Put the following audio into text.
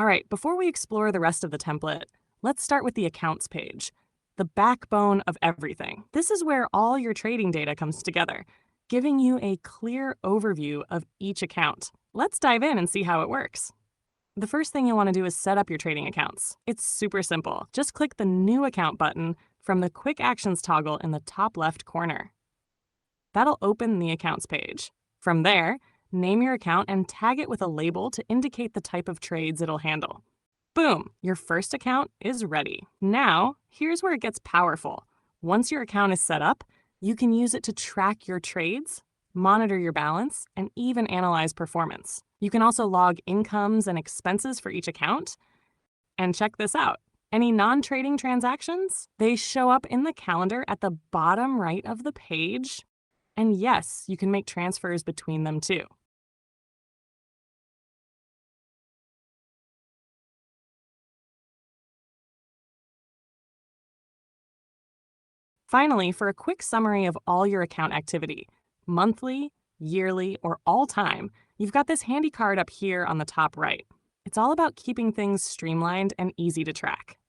All right, before we explore the rest of the template, let's start with the accounts page, the backbone of everything. This is where all your trading data comes together, giving you a clear overview of each account. Let's dive in and see how it works. The first thing you'll want to do is set up your trading accounts. It's super simple. Just click the New Account button from the Quick Actions toggle in the top left corner. That'll open the accounts page. From there, name your account and tag it with a label to indicate the type of trades it'll handle. Boom, your first account is ready. Now, here's where it gets powerful. Once your account is set up, you can use it to track your trades, monitor your balance, and even analyze performance. You can also log incomes and expenses for each account. And check this out. Any non-trading transactions? They show up in the calendar at the bottom right of the page. And yes, you can make transfers between them too. Finally, for a quick summary of all your account activity, monthly, yearly, or all time, you've got this handy card up here on the top right. It's all about keeping things streamlined and easy to track.